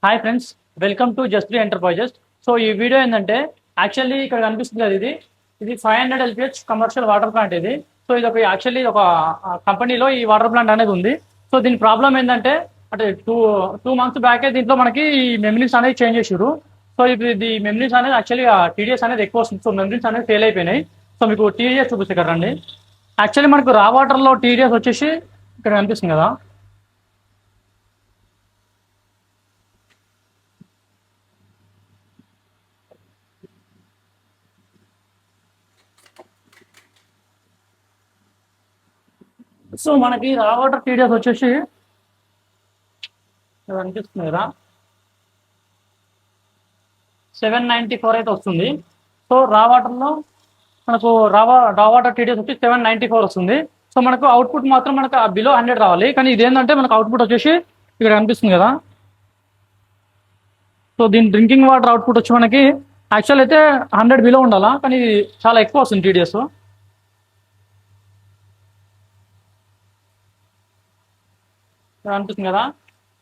Hi friends, welcome to జస్ట్రీ enterprises. So ఈ video ఏంటంటే యాక్చువల్లీ ఇక్కడ కనిపిస్తుంది కదా, ఇది 500 LPH కమర్షియల్ వాటర్ ప్లాంట్ ఇది. సో ఇది ఒక కంపెనీలో ఈ వాటర్ ప్లాంట్ అనేది ఉంది. సో దీని ప్రాబ్లం ఏంటంటే అంటే టూ మంత్స్ బ్యాకే దీంట్లో మనకి ఈ మెమరీస్ అనేది చేంజ్ చేసారు. సో ఇప్పుడు ఇది మెమరీస్ అనేది యాక్చువల్లీ టీడీఎస్ అనేది ఎక్కువ వస్తుంది. సో మెమరీస్ అనేది ఫెయిల్ అయిపోయినాయి. సో మీకు టీడీఎస్ చూపిస్తే ఇక్కడ రండి. యాక్చువల్లీ మనకు రా వాటర్లో టీడీఎస్ వచ్చేసి ఇక్కడ కనిపిస్తుంది కదా. సో మనకి రా వాటర్ టీడీఎస్ వచ్చేసి ఇక్కడ కనిపిస్తుంది కదా, 794 అయితే వస్తుంది. సో రా వాటర్లో మనకు రా వాటర్ టీడీఎస్ వచ్చి 794 వస్తుంది. సో మనకు అవుట్పుట్ మాత్రం మనకు బిలో 100 రావాలి. కానీ ఇదేంటంటే మనకు అవుట్పుట్ వచ్చేసి ఇక్కడ కనిపిస్తుంది కదా. సో దీని డ్రింకింగ్ వాటర్ అవుట్పుట్ వచ్చి మనకి యాక్చువల్ అయితే 100 బిలో ఉండాలా, కానీ ఇది చాలా ఎక్కువ వస్తుంది టీడీఎస్. అనిపిస్తుంది కదా,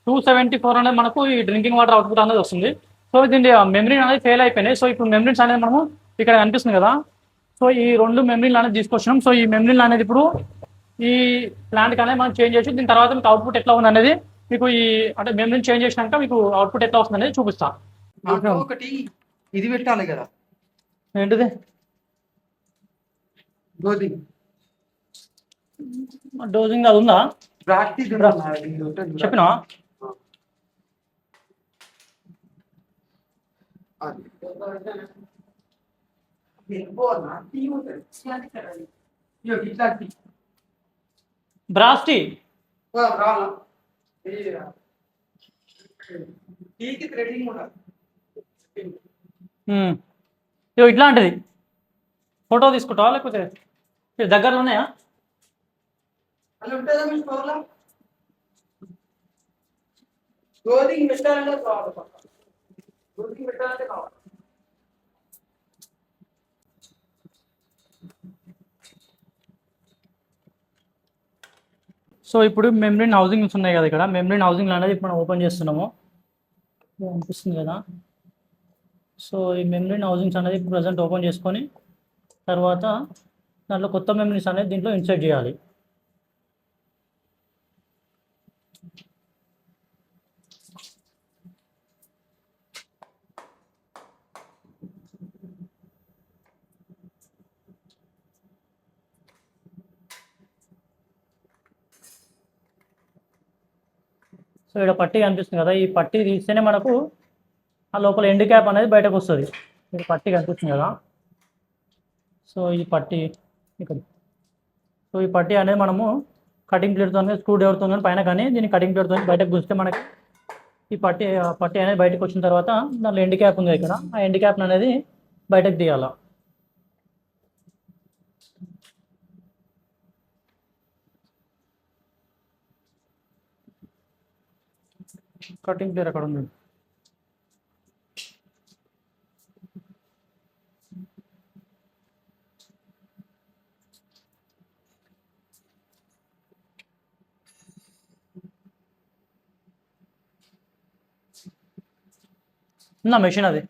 274 అనేది మనకు ఈ డ్రింకింగ్ వాటర్ అవుట్పుట్ అనేది వస్తుంది. సో దీని మెమరీ అనేది ఫెయిల్ అయిపోయినాయి. సో ఇప్పుడు మెమరీస్ అనేది మనము ఇక్కడ కనిపిస్తుంది కదా. సో ఈ రెండు మెమరీలు అనేది తీసుకొచ్చినాం. సో ఈ మెమరీలు అనేది ఇప్పుడు ఈ ప్లాంట్కి అనేది మనం చేంజ్ చేసి దీని తర్వాత మీకు అవుట్పుట్ ఎట్లా ఉంది అనేది మీకు అంటే మెమరీని చేంజ్ చేసినాక మీకు అవుట్పుట్ ఎట్లా వస్తుంది అనేది చూపిస్తా. ఒకటి ఇది పెట్టాలి కదా, ఏంటిది? డోజింగ్ అది ఉందా? చెప్పినా బ్రాస్టీ ఇట్లాంటిది ఫోటో తీసుకుంటావా లేకపోతే దగ్గరలో ఉన్నాయా? అలా ఉంటుందా మీ స్టోర్లో? క్లోదింగ్ పెట్టాలంటే కావాలి, క్లోదింగ్ పెట్టాలంటే కావాలి. సో ఇప్పుడు మెమ్రీన్ హౌసింగ్స్ ఉన్నాయి కదా, ఇక్కడ మెమ్రీన్ హౌసింగ్ అనేది ఇప్పుడు మనం ఓపెన్ చేస్తున్నాము. అనిపిస్తుంది కదా. సో ఈ మెమ్రీన్ హౌసింగ్స్ అనేది ఇప్పుడు ప్రజెంట్ ఓపెన్ చేసుకొని తర్వాత దాంట్లో కొత్త మెమరీస్ అనేది దీంట్లో ఇన్సర్ట్ చేయాలి. సో ఇక్కడ పట్టీ కనిపిస్తుంది కదా, ఈ పట్టీ తీస్తేనే మనకు ఆ లోపల ఎండ్ క్యాప్ అనేది బయటకు వస్తుంది. ఇక్కడ పట్టీ కనిపిస్తుంది కదా. సో ఈ పట్టీ ఇక్కడ, సో ఈ పట్టీ అనేది మనము కటింగ్ ప్లేట్తో స్క్రూ డ్రైవర్తో కానీ పైన కానీ దీన్ని కటింగ్ ప్లేట్తో బయటకు గుస్తే మనకి ఈ పట్టీ అనేది బయటకు వచ్చిన తర్వాత దాంట్లో ఎండ్ క్యాప్ ఉంది ఇక్కడ, ఆ ఎండ్ క్యాప్ అనేది బయటకు తీయాలి. కటింగ్ ప్లేట్ అక్కడ ఉంది. నా మెషిన్ అది.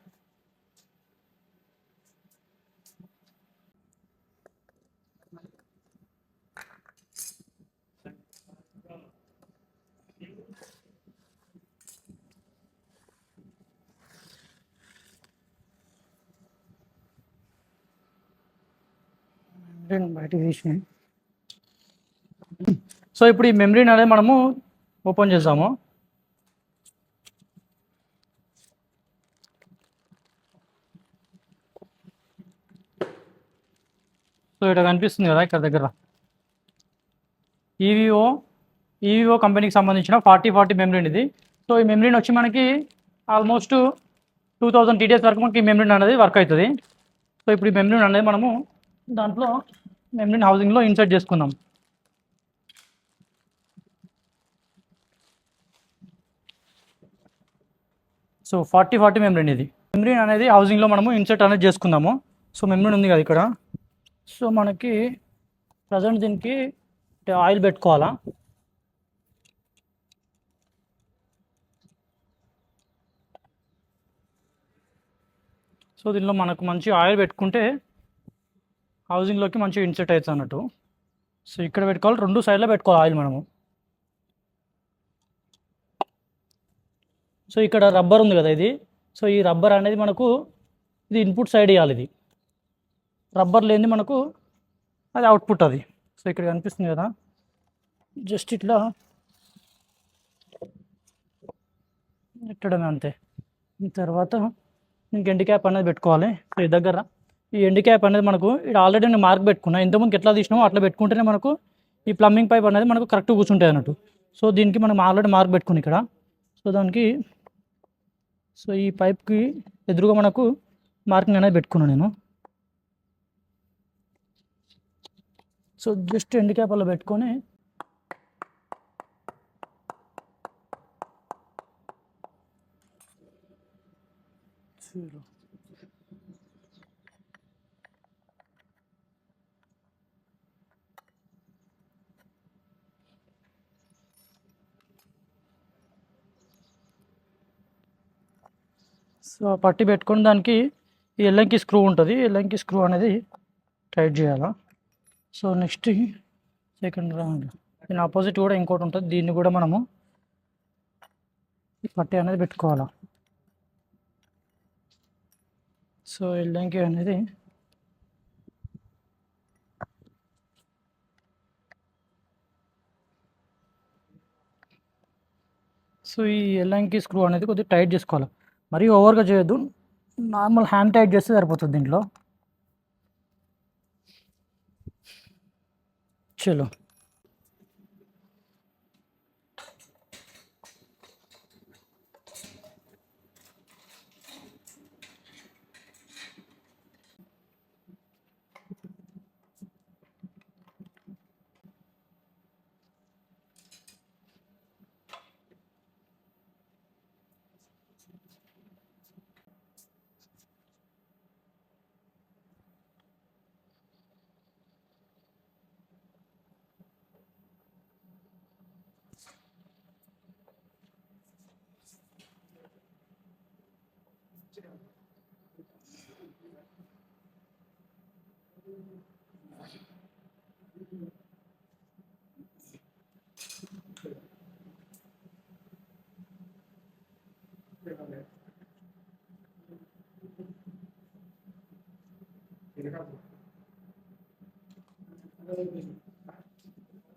బయటకు తీసి సో ఇప్పుడు ఈ మెమరీని అనేది మనము ఓపెన్ చేద్దాము. సో ఇక్కడ కనిపిస్తుంది కదా, ఇక్కడ దగ్గర ఈవీఓ కంపెనీకి సంబంధించిన 4040 మెమరీన్ ఇది. సో ఈ మెమరీన్ వచ్చి మనకి ఆల్మోస్ట్ 2000 TDS వరకు మనకి ఈ మెమరీన్ అనేది వర్క్ అవుతుంది. సో ఇప్పుడు ఈ మెమరీన్ అనేది మనము దాంట్లో మెమరీన్ హౌసింగ్లో ఇన్సర్ట్ చేసుకుందాం. సో 4040 మెమరీన్ ఇది. మెమరీన్ అనేది హౌసింగ్లో మనము ఇన్సర్ట్ అనేది చేసుకుందాము. సో మెమరీన్ ఉంది కదా ఇక్కడ. సో మనకి ప్రజెంట్ దీనికి ఆయిల్ పెట్టుకోవాలా. సో దీనిలో మనకు మంచి ఆయిల్ పెట్టుకుంటే హౌసింగ్లోకి మంచిగా ఇన్సెట్ అవుతుంది అన్నట్టు. సో ఇక్కడ పెట్టుకోవాలి, 2 సైడ్లో పెట్టుకోవాలి ఆయిల్ మనము. సో ఇక్కడ రబ్బర్ ఉంది కదా ఇది, సో ఈ రబ్బర్ అనేది మనకు ఇది ఇన్పుట్ సైడ్ ఇవ్వాలి. ఇది రబ్బర్ లేనిది మనకు అది అవుట్పుట్ అది. సో ఇక్కడ కనిపిస్తుంది కదా, జస్ట్ ఇట్లా పెట్టడమే అంతే. తర్వాత ఇంక ఎండ్ క్యాప్ అనేది పెట్టుకోవాలి. సో ఈ దగ్గర ఈ ఎండ్ క్యాప్ అనేది మనకు ఇక్కడ ఆల్రెడీ నేను మార్క్ పెట్టుకున్నా, ఇంతకుముందుకు ఎట్లా తీసినామో అట్లా పెట్టుకుంటేనే మనకు ఈ ప్లంబింగ్ పైప్ అనేది మనకు కరెక్ట్గా కూర్చుంటాయి అన్నట్టు. సో దీనికి మనం ఆల్రెడీ మార్క్ పెట్టుకుని ఇక్కడ, సో దానికి సో ఈ పైప్కి ఎదురుగా మనకు మార్కింగ్ అనేది పెట్టుకున్నాను నేను. సో జస్ట్ ఎండ్ క్యాప్ అలా పెట్టుకొని సో పట్టి పెట్టుకుని దానికి ఈ ఎల్లంకి స్క్రూ ఉంటుంది, ఎల్లంకి స్క్రూ అనేది టైట్ చేయాలా. సో నెక్స్ట్ సెకండ్ దీని ఆపోజిట్ కూడా ఇంకోటి ఉంటుంది, దీన్ని కూడా మనము ఈ పట్టి అనేది పెట్టుకోవాలా. సో ఎల్లంకి అనేది సో ఈ ఎల్లంకి స్క్రూ అనేది కొద్దిగా టైట్ చేసుకోవాలి, మరీ ఓవర్గా చేయొద్దు, నార్మల్ హ్యాండ్ టైట్ చేస్తే సరిపోతుంది దీంట్లో. చలో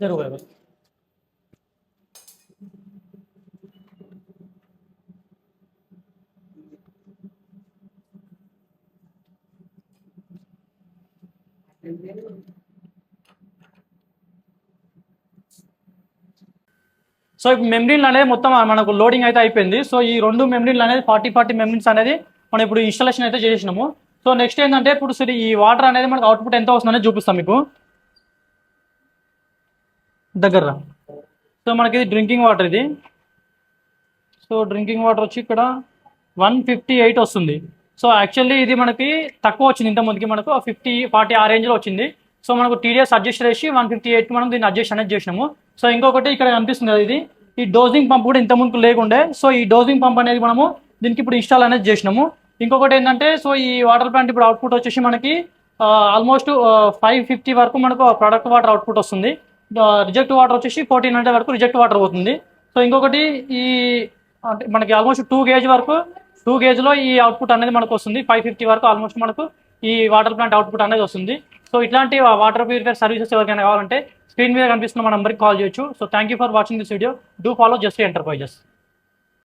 జరుగుతుంది. సో ఇప్పుడు మెమరీలు అనేది మొత్తం మనకు లోడింగ్ అయితే అయిపోయింది. సో ఈ 2 మెమరీలు అనేది 40 మెమరీస్ అనేది మనం ఇప్పుడు ఇన్స్టాలేషన్ అయితే చేసినాము. సో నెక్స్ట్ ఏంటంటే ఇప్పుడు సరే ఈ వాటర్ అనేది మనకు అవుట్పుట్ ఎంత వస్తుందనేది చూపిస్తాం మీకు దగ్గర. సో మనకి ఇది డ్రింకింగ్ వాటర్ ఇది. సో డ్రింకింగ్ వాటర్ వచ్చి ఇక్కడ 158 వస్తుంది. సో యాక్చువల్లీ ఇది మనకి తక్కువ వచ్చింది, ఇంత ముందుకి మనకు 50-40 ఆ రేంజ్లో వచ్చింది. సో మనకు టీడీఎస్ అడ్జస్ట్ చేసి 158 మనం దీన్ని అడ్జస్ట్ అనేది చేసినాము. సో ఇంకొకటి ఇక్కడ కనిపిస్తుంది కదా, ఇది ఈ డోజింగ్ పంప్ కూడా ఇంత ముందుకు లేకుండే. సో ఈ డోజింగ్ పంప్ అనేది మనము దీనికి ఇప్పుడు ఇన్స్టాల్ అనేది చేసినాము. ఇంకొకటి ఏంటంటే సో ఈ వాటర్ ప్లాంట్ ఇప్పుడు అవుట్పుట్ వచ్చేసి మనకి ఆల్మోస్ట్ 550 వరకు మనకు ప్రొడక్ట్ వాటర్ అవుట్పుట్ వస్తుంది. రిజెక్ట్ వాటర్ వచ్చేసి 1400 వరకు రిజెక్ట్ వాటర్ పోతుంది. సో ఇంకొకటి ఈ అంటే మనకి ఆల్మోస్ట్ 2 గేజ్ వరకు 2 గేజ్లో ఈ అవుట్పుట్ అనేది మనకు వస్తుంది. 550 వరకు ఆల్మోస్ట్ మనకు ఈ వాటర్ ప్లాంట్ అవుట్పుట్ అనేది వస్తుంది. సో ఇట్లాంటి వాటర్ ప్యూరిఫైర్ సర్వీసెస్ ఎవరికైనా కావాలంటే స్క్రీన్ మీద కనిపిస్తున్న మా నెంబర్కి కాల్ చేయొచ్చు. So thank you for watching this video. Do follow just enterprises.